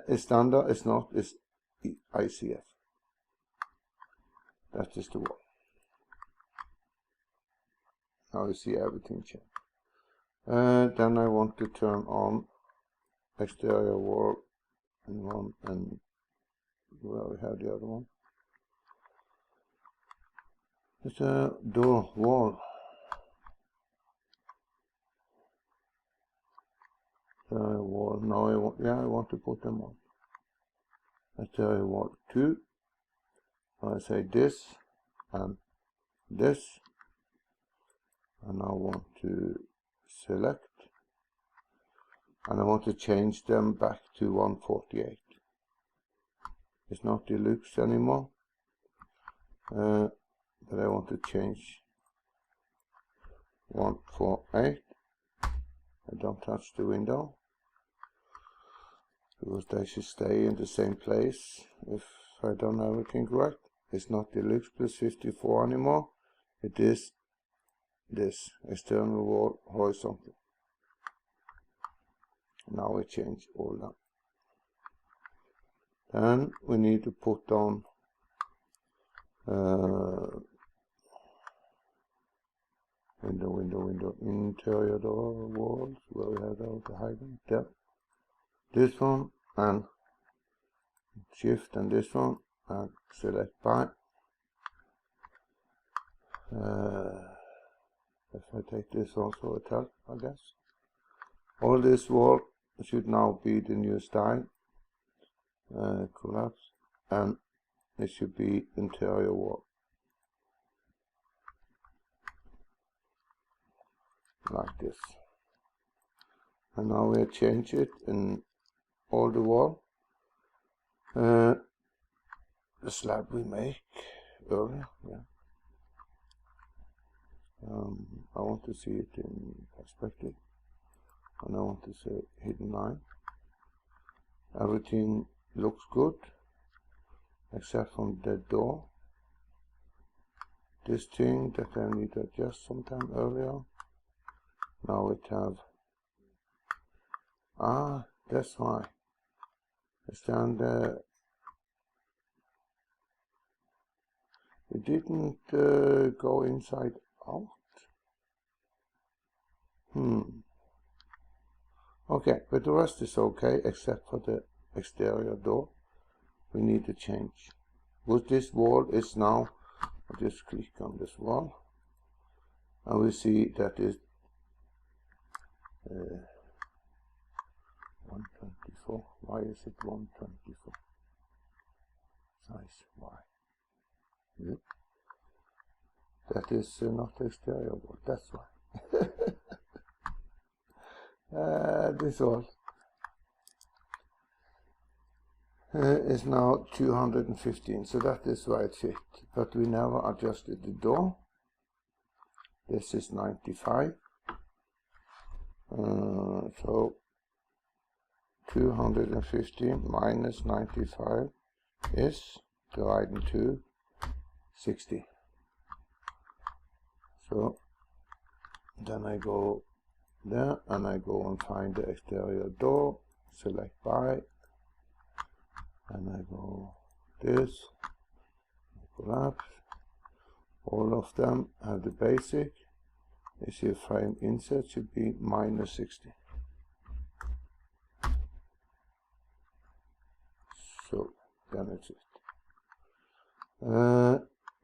It's standard, it's not, it's ICF. That is the wall. Now you see everything change. Then I want to turn on exterior wall and one, and where we have the other one. It's a door wall. Wall. Now I want to put them on. Exterior wall 2. I say this and this, and I want to select, and I want to change them back to 148. It's not deluxe anymore, but I want to change 148. I don't touch the window because they should stay in the same place if I done everything correct. It's not deluxe plus 54 anymore. It is this external wall horizontal. Now I change all that. Then we need to put on window, interior door walls, where we have the hiding there. This one, and shift, and this one, and select by. If I take this also, it helps, I guess. All this wall should now be the new style. Collapse, and it should be interior wall. Like this. And now we change it in all the wall. The slab we make earlier, yeah. I want to see it in perspective, and I want to say hidden line. Everything looks good except from the door. This thing that I need to adjust sometime earlier. Now it have, that's why. It's down there. It didn't go inside out. Okay, but the rest is okay except for the exterior door. We need to change. With this wall is now, I'll just click on this wall, and we see that is 124. Why is it 124? Size Y. Yeah. That is not the exterior wall, that's why. This wall is now 215, so that is why it fit. But we never adjusted the door. This is 95. So 215 minus 95 is divided to 60. So then I go there and I go and find the exterior door, select by, and I go this, collapse. All of them have the basic. You see frame insert should be minus 60. So then it's it.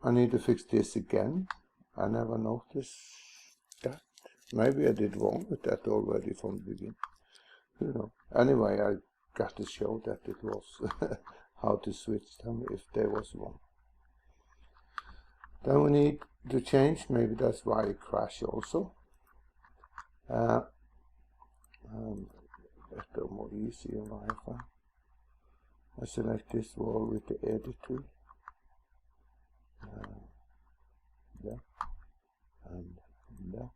I need to fix this again. I never noticed that. Maybe I did wrong with that already from the beginning. You know. Anyway, I got to show that it was how to switch them if they was wrong. Then we need to change, maybe that's why it crashed also. Better, more easy on Wi-Fi. I select this wall with the edit tool. There and there,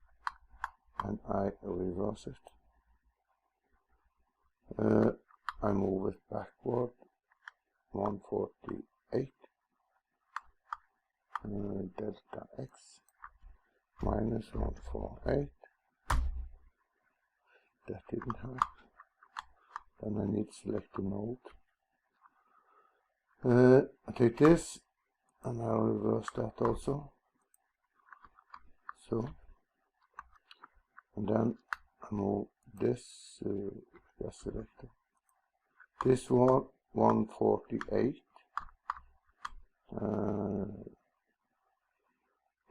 and I reverse it. I move it backward 148, delta x minus 148. That didn't help. Then I need to select the node. I take this and I'll reverse that also. So, and then I move this, just select it. This one 148,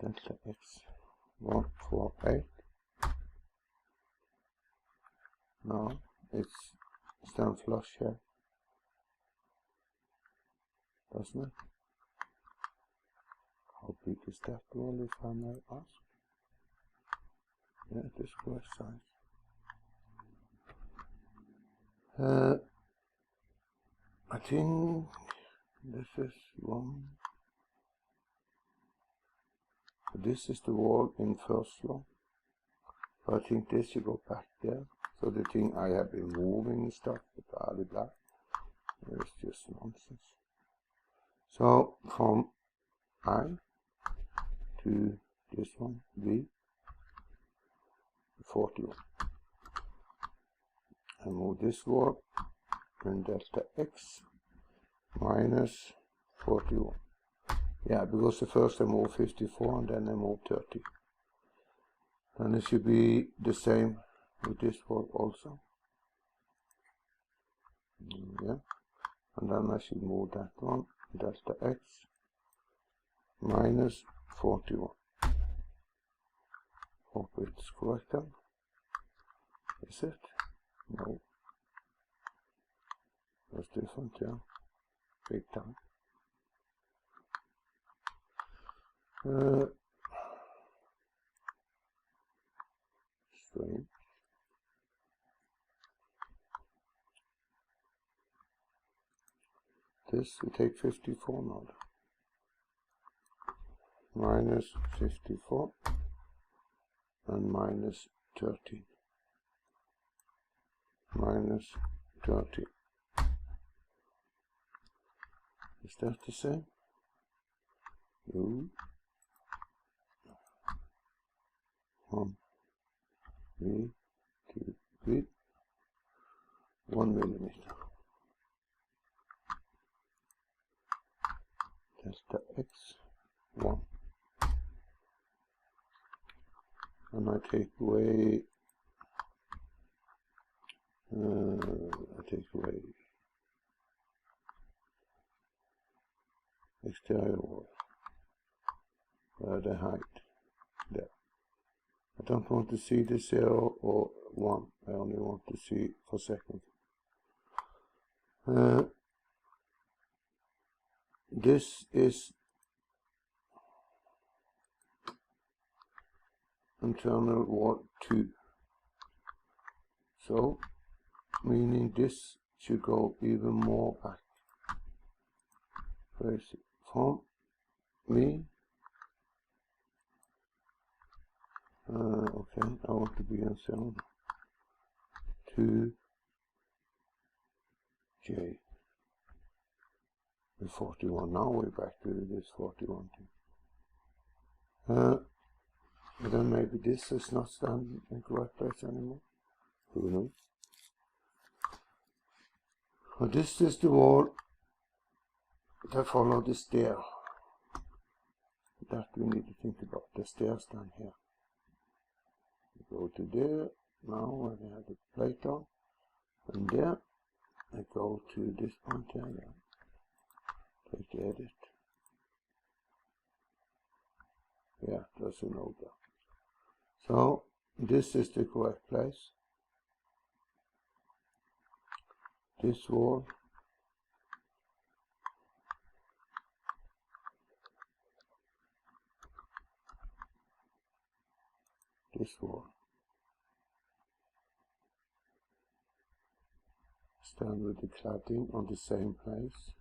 delta x 148. Now it's stand flush here, doesn't it? How big is that wall, if I may ask? Yeah, it is correct size. I think this is one. This is the wall in first floor. So I think this should go back there. So the thing I have been moving stuff, blah blah blah, it's just nonsense. So from I to this one, V, 41. I move this wall and delta x minus 41. Yeah, because the first I move 54 and then I move 30. And it should be the same with this wall also. Yeah, and then I should move that one, delta x minus 41. Hope it's correct then. Is it? No. That's different, yeah. Big time. Strange. This we take 54 now. Minus 54 and minus 13. Minus 30. Is that the same? No. 1 V, 2 V, 1 millimeter. Delta x 1. And I take away exterior wall, the height there. I don't want to see the 0 or 1, I only want to see for seconds. This is internal wall 2, so meaning this should go even more back. Crazy. From me, okay, I want to be on 7 to J. The 41. Now we're back to this 41 thing. But then maybe this is not standing in the correct place anymore. Who knows? So this is the wall that follow the stair. That we need to think about. The stairs down here. We go to there. Now where we have the plate on. And there. I go to this point here. Yeah. Take the edit. Yeah, there's a node there. So this is the correct place. This wall this wall. Stand with the cladding on the same place,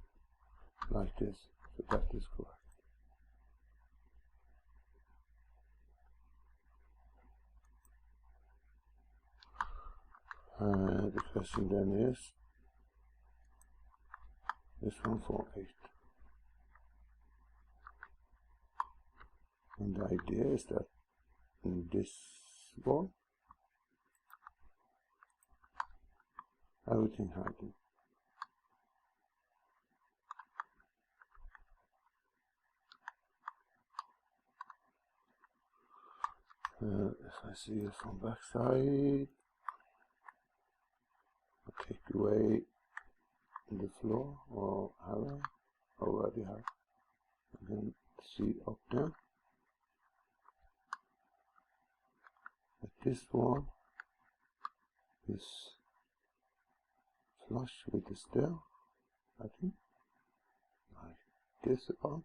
like this, so that is correct. The question then is, this 148. And the idea is that in this wall, everything hiding. If I see it from backside, I take away the floor, or have I already have. You can see up there that this wall is flush with the stair, I think, like this above.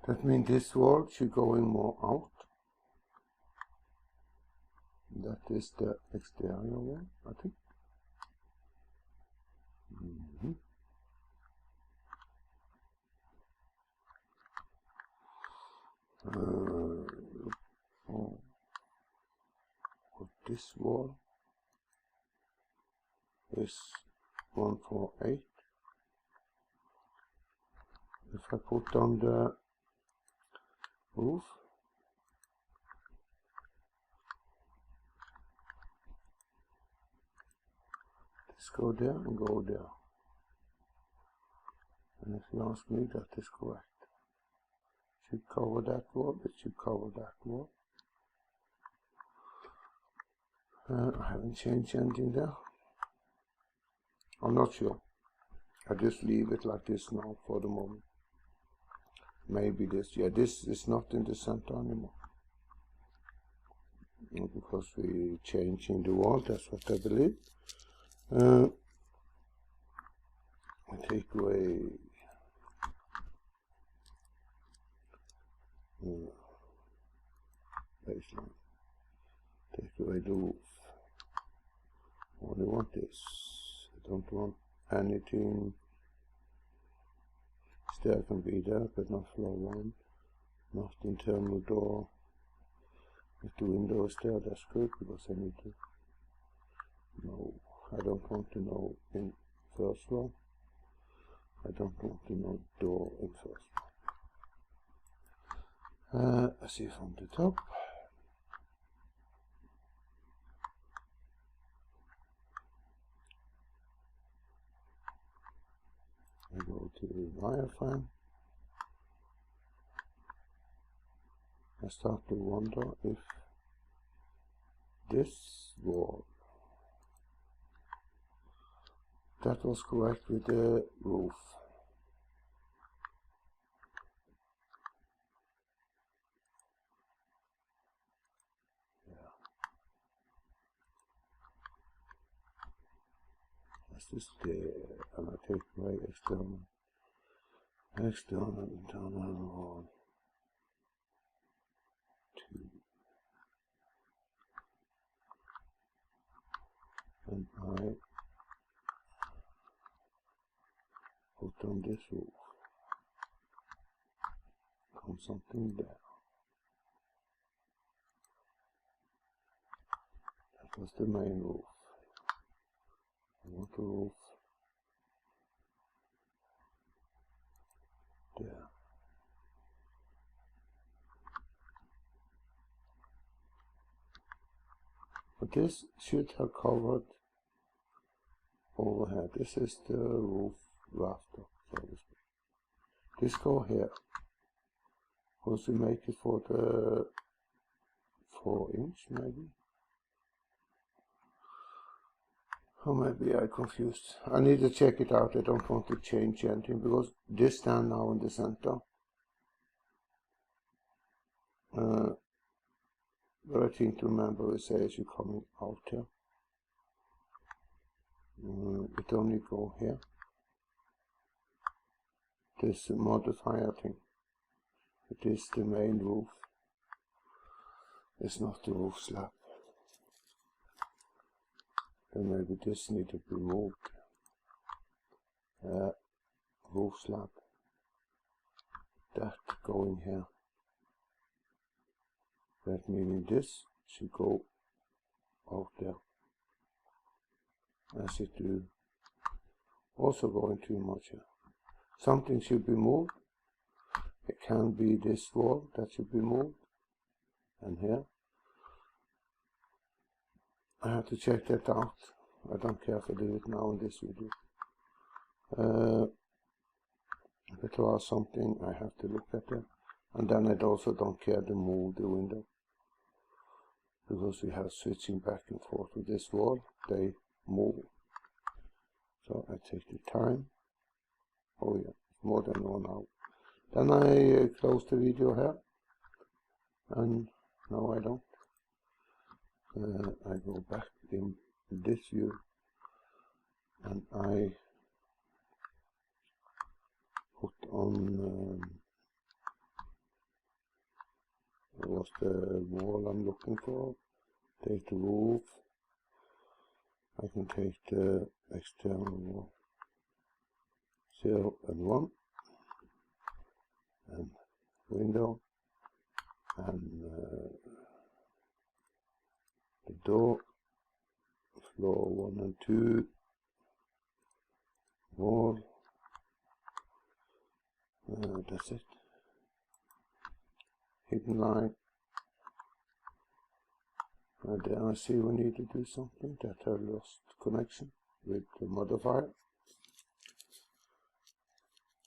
That means this wall should go in more out. That is the exterior wall, I think. This wall is 148. If I put on the roof, this go there and go there. And if you ask me, that is correct. Should cover that wall, it should cover that wall. I haven't changed anything there. I'm not sure. I just leave it like this now for the moment. Maybe this, yeah, this is not in the center anymore. Because we're changing the wall, that's what I believe. I take away baseline. Take away the roof. Only want this. I don't want anything. Stair can be there, but not floor one. Not internal door. If the window is there, that's good, because I need to know. I don't want to know in first floor. I don't want to know door in first floor. I see from the top. I go to the wireframe. I start to wonder if this wall, that was correct with the roof. Yeah. This is there, and I take away external, internal wall. 2. And I put on this roof. Come something there. That was the main roof. I want the roof there. But this should have covered overhead. This is the roof rafter, so to speak. This go here. Because we make it for the 4-inch maybe. Or maybe I confused. I need to check it out. I don't want to change anything because this stand now in the center. But I think to remember it says you're coming out here. It only go here. This modifier thing. It is the main roof. It's not the roof slab. Then maybe this needs to be moved. Roof slab. That going here. That meaning this should go out there. As it do. Also going too much here. Something should be moved. It can be this wall that should be moved. And here. I have to check that out. I don't care if I do it now in this video. If there are something, I have to look at that. And then I also don't care to move the window. Because we have switching back and forth with this wall. They move. So I take the time. Oh yeah, more than 1 hour. Then I close the video here. And no, I don't. I go back in this view and I put on what's the wall I'm looking for. Take the roof. I can take the external wall. 0 and 1 and window and the door, floor 1 and 2, wall, that's it. Hidden line. And then I see we need to do something that I lost connection with the modifier.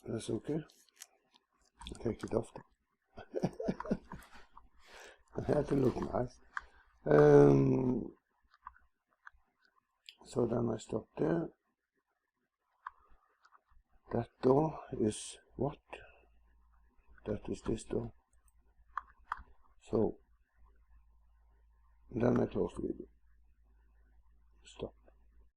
That's okay. Take it off. I had to look nice. So then I stop there. That door is what? That is this door. So then I close the video.